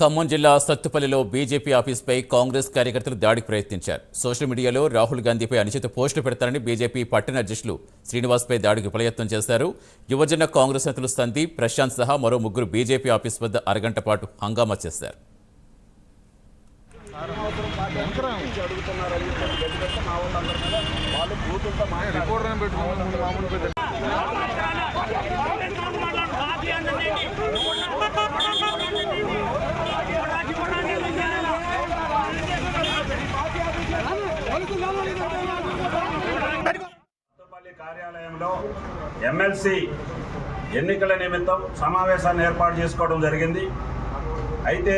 ఖమ్మం జిల్లా సత్తుపల్లిలో బీజేపీ ఆఫీస్పై కాంగ్రెస్ కార్యకర్తలు దాడికి ప్రయత్నించారు. సోషల్ మీడియాలో రాహుల్ గాంధీపై అనుచిత పోస్టులు పెడతారని బీజేపీ పట్టణ అధ్యక్షులు శ్రీనివాస్పై దాడికి ప్రయత్నం చేశారు. యువజన కాంగ్రెస్ నేతలు సందీప్, ప్రశాంత్ సహా మరో ముగ్గురు బీజేపీ ఆఫీస్ వద్ద అరగంట పాటు హంగామా చేశారు. కార్యాలయంలో ఎమ్మెల్సీ ఎన్నికల నిమిత్తం సమావేశాన్ని ఏర్పాటు చేసుకోవడం జరిగింది. అయితే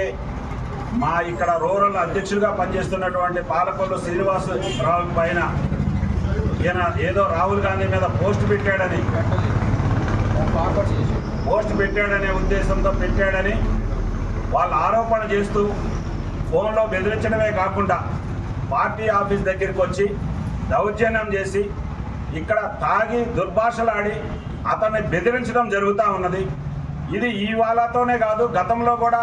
మా ఇక్కడ రూరల్ అధ్యక్షుడిగా పనిచేస్తున్నటువంటి పాలకొల్లు శ్రీనివాస్ రావు పైన ఈయన ఏదో రాహుల్ గాంధీ మీద పోస్ట్ పెట్టాడనే ఉద్దేశంతో పెట్టాడని వాళ్ళు ఆరోపణ చేస్తూ ఫోన్లో బెదిరించడమే కాకుండా పార్టీ ఆఫీస్ దగ్గరికి వచ్చి దౌర్జన్యం చేసి ఇక్కడ తాగి దుర్భాషలాడి అతన్ని బెదిరించడం జరుగుతూ ఉన్నది. ఇది ఇవాళతోనే కాదు, గతంలో కూడా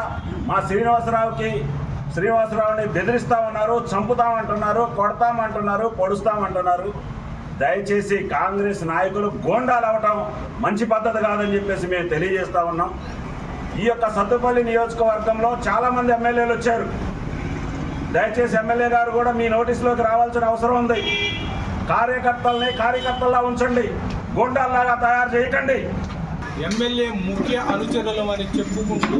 మా శ్రీనివాసరావుని బెదిరిస్తూ ఉన్నారు, చంపుతామంటున్నారు, కొడతామంటున్నారు, పొడుస్తామంటున్నారు. దయచేసి కాంగ్రెస్ నాయకులు గోండాలు అవ్వటం మంచి పద్ధతి కాదని చెప్పేసి మేము తెలియజేస్తూ ఉన్నాం. ఈ యొక్క సత్తుపల్లి నియోజకవర్గంలో చాలామంది ఎమ్మెల్యేలు వచ్చారు. దయచేసి ఎమ్మెల్యే గారు కూడా మీ నోటీసులోకి రావాల్సిన అవసరం ఉంది. కార్యకర్తల్లా ఉంచండి, గోండాల్లాగా తయారు చేయకండి. ఎమ్మెల్యే ముఖ్య అనుచరులు అని చెప్పుకుంటూ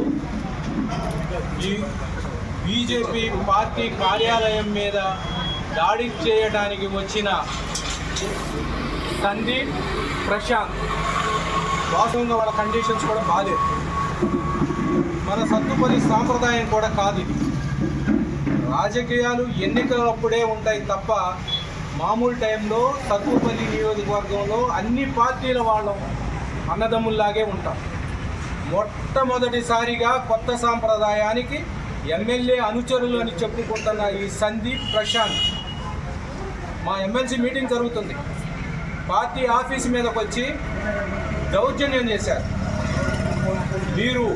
ఈ బీజేపీ పార్టీ కార్యాలయం మీద దాడి చేయడానికి వచ్చిన సందీప్, ప్రశాంత్ వాస్తవంగా వాళ్ళ కండిషన్స్ కూడా బాలేదు. మన సత్తుపల్లి సాంప్రదాయం కూడా కాదు. రాజకీయాలు ఎన్నికలప్పుడే ఉంటాయి తప్ప మామూలు టైంలో సత్తుపల్లి నియోజకవర్గంలో అన్ని పార్టీల వాళ్ళం అన్నదమ్ముల్లాగే ఉంటాం. మొట్టమొదటిసారిగా కొత్త సాంప్రదాయానికి ఎమ్మెల్యే అనుచరులు అని చెప్పుకుంటున్న ఈ సందీప్, ప్రశాంత్ మా ఎమ్మెల్సీ మీటింగ్ జరుగుతుంది, పార్టీ ఆఫీస్ మీదకి వచ్చి దౌర్జన్యం చేశారు. మీరు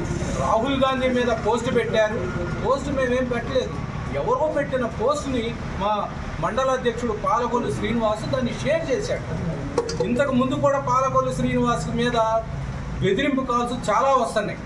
రాహుల్ గాంధీ మీద పోస్ట్ పెట్టారు. పోస్ట్ మేమేం పెట్టలేదు. ఎవరో పెట్టిన పోస్ట్ని మా మండల అధ్యక్షుడు పాలకొల్లు శ్రీనివాస్ దాన్ని షేర్ చేశాడు. ఇంతకు ముందు కూడా పాలకొల్లు శ్రీనివాస్ మీద బెదిరింపు కాల్స్ చాలా వస్తున్నాయి.